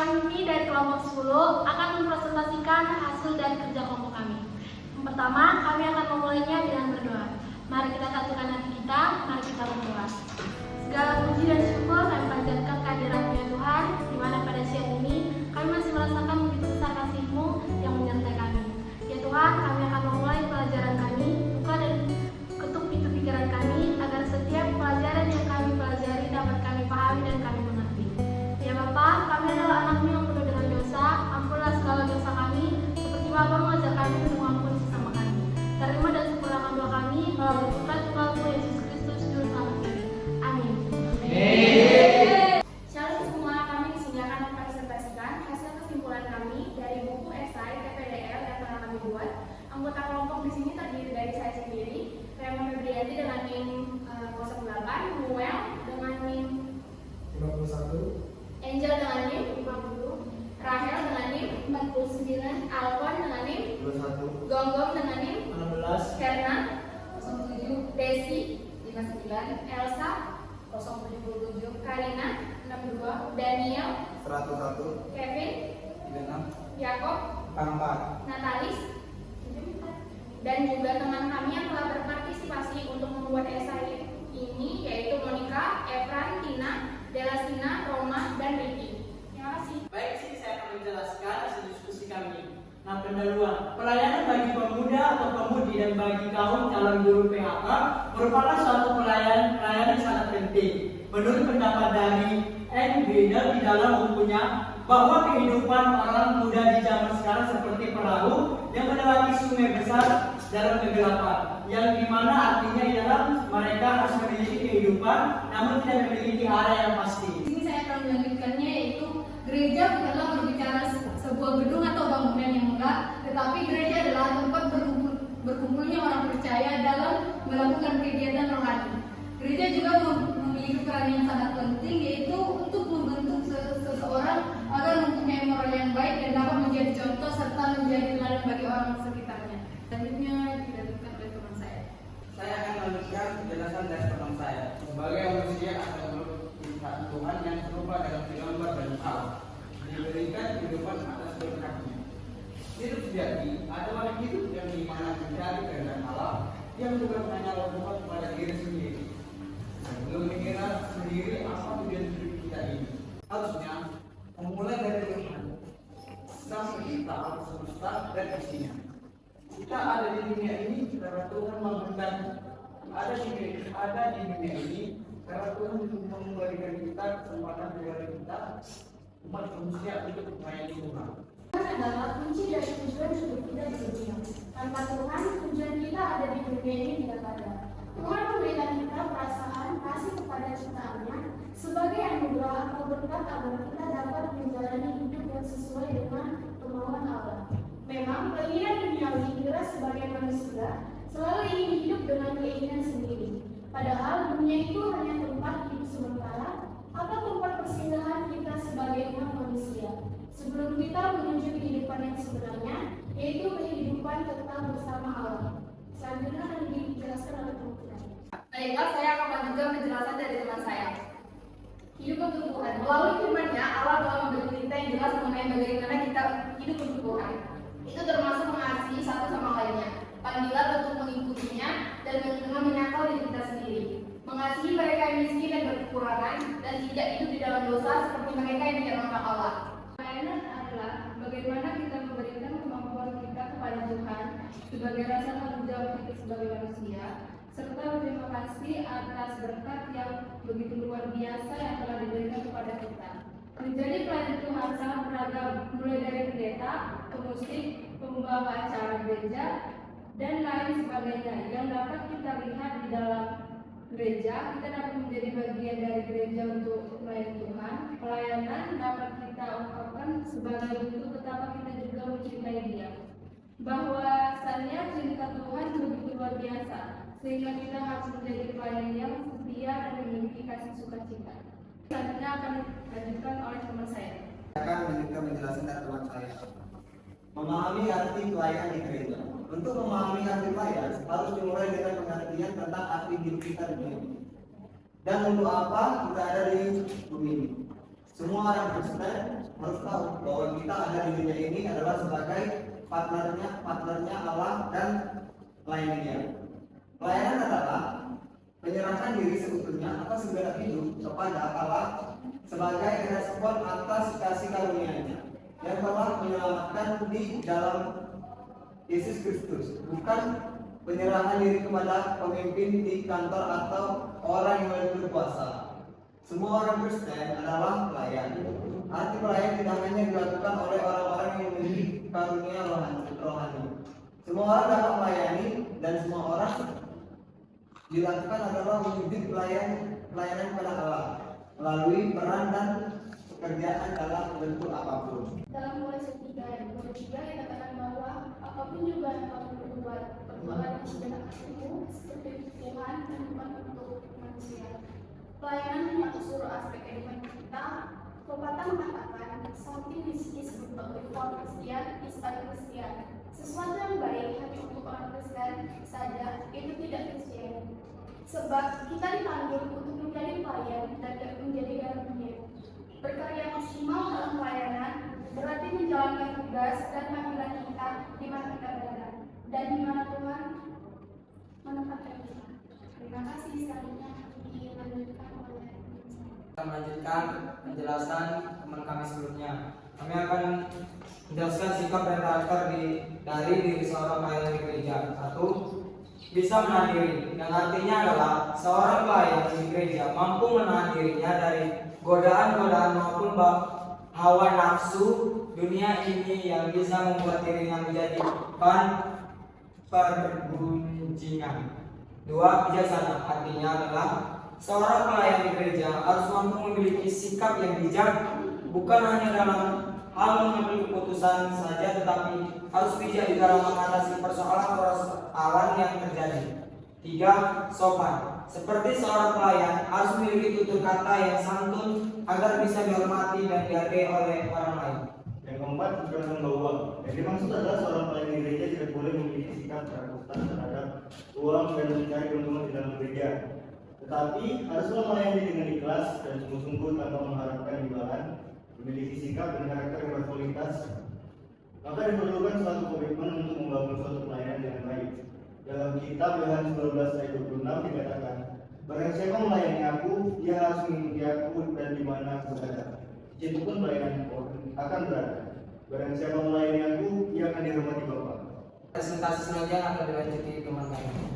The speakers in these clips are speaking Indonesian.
Kami dari kelompok 10 akan mempresentasikan hasil dari kerja kelompok kami. Yang pertama, kami akan memulainya dengan berdoa. Mari kita satukan hati kita, mari kita berdoa. Segala puji dan syukur kami panjatkan kehadiran ya Tuhan, di mana pada siang ini kami masih merasakan begitu besar kasih-Mu yang menyertai kami. Ya Tuhan, kami akan memulai pelajaran kami, buka dan ketuk pintu pikiran kami, agar setiap pelajaran yang kami pelajari dapat kami pahami dan kami mengerti. Ya Bapa, kami adalah anak-Mu yang penuh dengan dosa, ampunilah segala dosa kami, seperti Bapa mengajar kami untuk mengampuni sesama kami. Terima dan sempurnakan doa kami melalui Putra Tunggal-Mu Yesus Kristus Juru Selamat kami. Amin. Shalom semua, kami di sini akan mempresentasikan hasil kesimpulan kami dari buku esai TPDL yang telah kami buat. Anggota kelompok di sini terdiri dari saya sendiri, Raymond Febrianti dengan NIM 08, Noel dengan NIM 51, Angel dengan NIM 50, Rahel dengan NIM 49, Alfon dengan NIM 21, Gonggong dengan NIM 16, Herna 07, Desi 59, Elsa 077, Karina 62, Daniel 101, Kevin, 36, Yakob, 44. Natalis, dan juga teman kami yang telah berpartisipasi untuk membuat esai ini, yaitu Monica, Efran, Tina, Delasina, Roma, dan Ricky. Terima kasih. Baik, sini saya akan menjelaskan hasil diskusi kami. Nah, pendahuluan pelayanan bagi pemuda atau pemudi dan bagi kaum calon guru PAK merupakan suatu pelayanan yang sangat penting. Menurut pendapat dari NB di dalam bukunya, bahwa kehidupan orang muda di zaman sekarang seperti perahu yang melewati sungai besar dalam kegelapan, yang dimana artinya ialah mereka harus memiliki kehidupan namun tidak memiliki arah yang pasti. Di sini saya akan melanjutkannya, yaitu gereja bukanlah berbicara sebuah gedung atau bangunan yang megah, tetapi gereja adalah tempat berkumpulnya orang percaya dalam melakukan kegiatan rohani. Gereja juga memiliki peran yang sangat penting, yaitu untuk membentuk seseorang agar mempunyai moral yang baik dan dapat menjadi contoh serta menjadi teladan bagi orang sekitarnya. Selanjutnya dilanjutkan oleh teman saya. Saya akan melanjutkan penjelasan dari teman saya. Sebagai manusia atau makhluk Tuhan yang serupa dalam gambar dan Allah, diberikan kehidupan atas berkatnya. Hidup sejati adalah hidup yang dimana mencari kehendak Allah, yang juga menanya Tuhan kepada diri sendiri. Sebelum mengira sendiri apa tujuan hidup kita ini, harusnya memulai dari Tuhan, Sang Pencipta alam semesta dan isinya. Kita ada di dunia ini karena Tuhan menghendaki. Ada di dunia ini karena Tuhan memberikan kita kesempatan kepada kita umat manusia untuk melayani Tuhan. Tuhan adalah kunci dari tujuan hidup kita di dunia. Tanpa Tuhan, tujuan kita ada di dunia ini tidak ada. Tuhan memberikan kita perasaan kasih kepada ciptaannya sebagai anugerah atau berkat agar kita dapat menjalani hidup yang sesuai dengan kemauan Allah. Memang keinginan duniawi kita sebagai manusia selalu ingin hidup dengan keinginan sendiri. Padahal dunia itu hanya tempat hidup sementara atau tempat persinggahan kita sebagai umat manusia. Sebelum kita menuju kehidupan yang sebenarnya, yaitu kehidupan kekal bersama Allah. Selanjutnya akan dijelaskan oleh teman saya. Baiklah, saya akan melanjutkan penjelasan dari teman saya. Hidup untuk Tuhan. Melalui firman-Nya, Allah telah memberi kita yang jelas mengenai bagaimana kita hidup untuk Tuhan. Itu termasuk mengasihi satu sama lainnya, panggilan untuk mengikutinya, dan dengan menyangkal diri kita sendiri. Mengasihi mereka yang miskin dan berkekurangan, dan tidak hidup di dalam dosa seperti mereka yang dikirmakan Allah. Pelayanan adalah bagaimana kita memberikan kemampuan kita kepada Tuhan sebagai rasa tanggung jawab kita sebagai manusia, serta berterima kasih atas berkat yang begitu luar biasa yang telah diberikan kepada kita. Menjadi pelayan Tuhan sangat beragam, mulai dari pendeta, pemusik, pembawa acara gereja, dan lain sebagainya yang dapat kita lihat di dalam gereja. Kita dapat menjadi bagian dari gereja untuk melayani Tuhan. Pelayanan dapat kita ungkapkan sebagai bentuk betapa kita juga mencintai Dia. Bahwasannya cinta Tuhan begitu luar biasa, sehingga kita harus menjadi pelayan yang setia dan memiliki kasih sukacita. Selanjutnya akan dilanjutkan oleh teman saya. Saya akan melanjutkan penjelasan dari teman saya. Memahami arti pelayanan di gereja. Untuk memahami arti pelayan, harus dimulai dengan pengertian tentang arti hidup kita di dunia ini. Dan untuk apa kita ada di bumi ini. Semua orang Kristen harus tahu bahwa kita ada di dunia ini adalah sebagai partnernya Allah dan melayani Dia. Pelayanan adalah menyerahkan diri seutuhnya atau segala hidup kepada Allah sebagai respon atas kasih karunia-Nya yang telah menyelamatkan di dalam Yesus Kristus, bukan penyerahan diri kepada pemimpin di kantor atau orang yang lebih berkuasa. Semua orang Kristen adalah pelayan. Arti pelayan tidak hanya dilakukan oleh orang-orang yang memiliki karunia rohani. Semua orang dapat melayani dan semua orang dilakukan adalah mewujud pelayanan kepada Allah melalui peran dan pekerjaan dalam bentuk apapun. Dalam mulai 3 ayat 23 dikatakan bahwa apapun juga yang kamu berbuat, perbuatlah dengan segenap hatimu seperti Tuhan dan bukan untuk manusia. Pelayanan menyangkut seluruh aspek kehidupan kita. Pepatah mengatakan, something is good for Christian is un-Christian. Sesuatu yang baik hanya untuk orang Kristen saja, itu tidak Kristen. Sebab kita dipanggil untuk menjadi pelayan dan menjadi garam dunia. Berkarya maksimal dalam pelayanan berarti menjalankan tugas dan panggilan kita di mana kita berada dan di mana Tuhan menempatkan kita. Terima kasih. Selanjutnya dilanjutkan oleh Kita melanjutkan penjelasan teman kami sebelumnya. Kami akan menjelaskan sikap dan karakter dari diri seorang pelayan di gereja. 1. Bisa menahan diri, yang artinya adalah seorang pelayan di gereja mampu menahan dirinya dari godaan-godaan maupun hawa nafsu dunia ini yang bisa membuat dirinya menjadi bahan pergunjingan. 2. Bijaksana, artinya adalah seorang pelayan di gereja harus mampu memiliki sikap yang bijak, bukan hanya dalam hal mengambil keputusan saja, tetapi harus bijak di dalam mengatasi persoalan yang terjadi. 3. Sopan, seperti seorang pelayan harus memiliki tutur kata yang santun agar bisa dihormati dan dihargai oleh orang lain. Yang keempat, bukan membawa. Yang dimaksud adalah seorang pelayan di gereja tidak boleh memiliki sikap kerakusan terhadap uang dan mencari keuntungan di dalam gereja. Tetapi haruslah melayani dengan ikhlas dan sungguh-sungguh tanpa mengharapkan imbalan, memiliki sikap dan karakter yang berkualitas. Maka diperlukan suatu komitmen untuk membangun suatu pelayanan dengan baik. Dalam kitab Yohanes 12 ayat 26 dikatakan, barang siapa melayani aku, dia harus mengikuti aku dan di mana aku berada. Situ pun pelayanan akan berada. Barang siapa melayani aku, dia akan dihormati Bapa. Presentasi selanjutnya akan dilanjuti teman kami.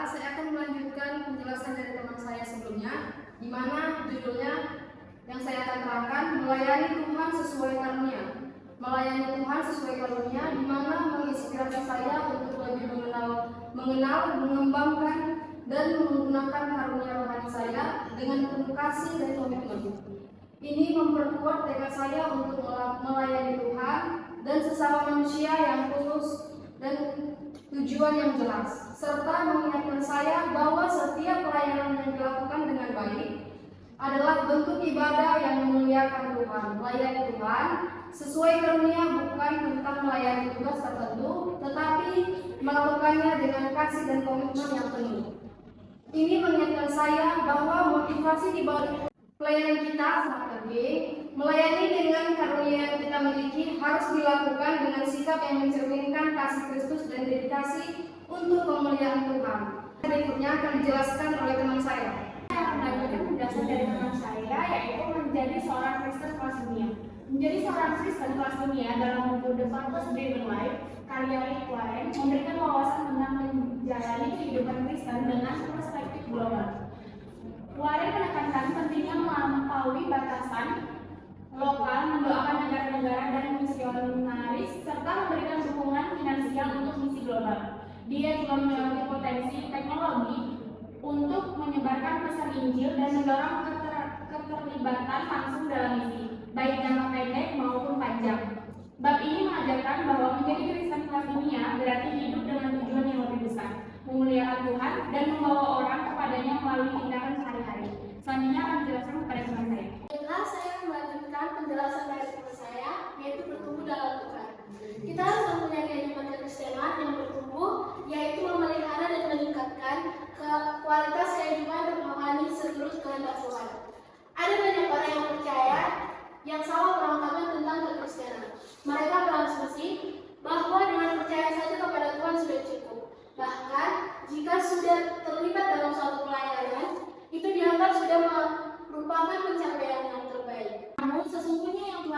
Saya akan melanjutkan penjelasan dari teman saya sebelumnya, di mana judulnya yang saya akan terangkan, melayani Tuhan sesuai karunia. Melayani Tuhan sesuai karunia, di mana menginspirasi saya untuk lebih mengenal, mengembangkan, dan menggunakan karunia rohani saya dengan penuh kasih dan komitmen. Ini memperkuat tekad saya untuk melayani Tuhan dan sesama manusia yang tulus dan tujuan yang jelas, serta mengingatkan saya bahwa setiap pelayanan yang dilakukan dengan baik adalah bentuk ibadah yang memuliakan Tuhan. Melayani Tuhan sesuai karunia bukan tentang melayani tugas tertentu, tetapi melakukannya dengan kasih dan komitmen yang penuh. Ini mengingatkan saya bahwa motivasi di balik pelayanan kita sangat penting. Melayani dengan karunia yang kita miliki harus dilakukan dengan sikap yang mencerminkan kasih Kristus dan dedikasi untuk pemuliaan Tuhan. Berikutnya akan dijelaskan oleh teman saya. Saya akan melanjutkan penjelasan dari teman saya, yaitu menjadi seorang Kristen kelas dunia. Menjadi seorang Kristen kelas dunia dalam buku The Purpose Driven Life karya Rick Warren memberikan wawasan tentang menjalani kehidupan Kristen dengan perspektif global. Warren menekankan pentingnya melampaui batasan lokal, mendoakan negara-negara dan misionaris, serta memberikan dukungan finansial untuk misi global. Dia juga menyoroti potensi teknologi untuk menyebarkan pesan Injil dan mendorong keterlibatan langsung dalam misi, baik jangka pendek maupun panjang. Bab ini mengajarkan bahwa menjadi Kristen kelas dunia berarti hidup dengan tujuan yang lebih besar, memuliakan Tuhan dan membawa orang kepadanya melalui tindakan sehari-hari. Selanjutnya akan dijelaskan kepada teman saya. Baiklah, saya akan melanjutkan penjelasan dari teman saya, yaitu bertumbuh dalam Tuhan. Kita harus mempunyai kehidupan kekristenan yang bertumbuh, yaitu memelihara dan meningkatkan kualitas kehidupan rohani seluruh kehendak Tuhan. Ada banyak orang yang percaya,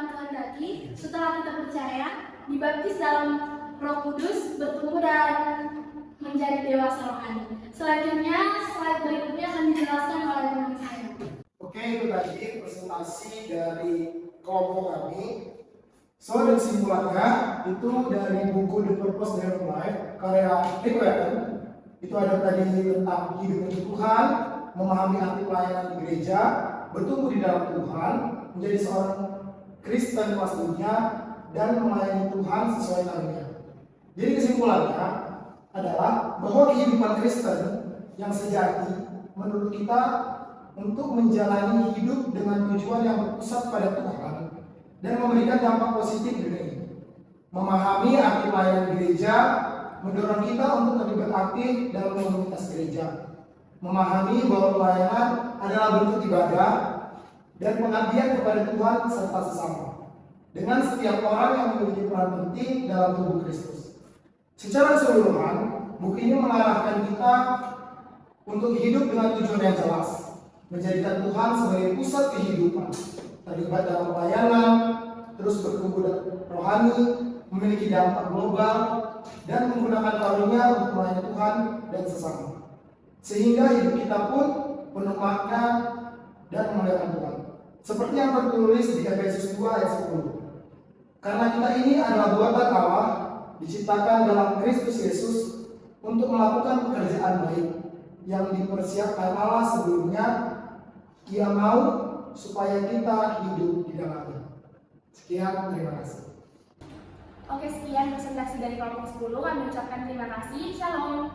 Tuhan kehendaki setelah kita percaya, dibaptis dalam Roh Kudus, bertumbuh dan menjadi dewasa rohani. Selanjutnya, slide berikutnya akan dijelaskan oleh teman saya. Oke, itu tadi presentasi dari kelompok kami. So, dan kesimpulannya itu dari buku The Purpose of Life karya Rick Warren. Itu ada tadi tentang hidup untuk Tuhan, memahami arti pelayanan di gereja, bertumbuh di dalam Tuhan, menjadi seorang Kristen pastinya, dan melayani Tuhan sesuai karunia. Jadi kesimpulannya adalah bahwa kehidupan Kristen yang sejati menurut kita untuk menjalani hidup dengan tujuan yang berpusat pada Tuhan dan memberikan dampak positif di dunia ini. Memahami arti pelayanan gereja mendorong kita untuk terlibat aktif dalam komunitas gereja. Memahami bahwa pelayanan adalah bentuk ibadah dan pengabdian kepada Tuhan serta sesama dengan setiap orang yang memiliki peran penting dalam tubuh Kristus. Secara keseluruhan, buku ini mengarahkan kita untuk hidup dengan tujuan yang jelas, menjadikan Tuhan sebagai pusat kehidupan, terlibat dalam pelayanan, terus bertumbuh dan rohani, memiliki dampak global, dan menggunakan karunia untuk melayani Tuhan dan sesama. Sehingga hidup kita pun penuh makna dan memuliakan Tuhan. Seperti yang tertulis di Efesus 2 ayat 10. Karena kita ini adalah buatan Allah, diciptakan dalam Kristus Yesus untuk melakukan pekerjaan baik yang dipersiapkan Allah sebelumnya. Ia mau supaya kita hidup di dalamnya. Sekian, terima kasih. Oke, sekian presentasi dari kelompok 10. Kami ucapkan terima kasih. Shalom.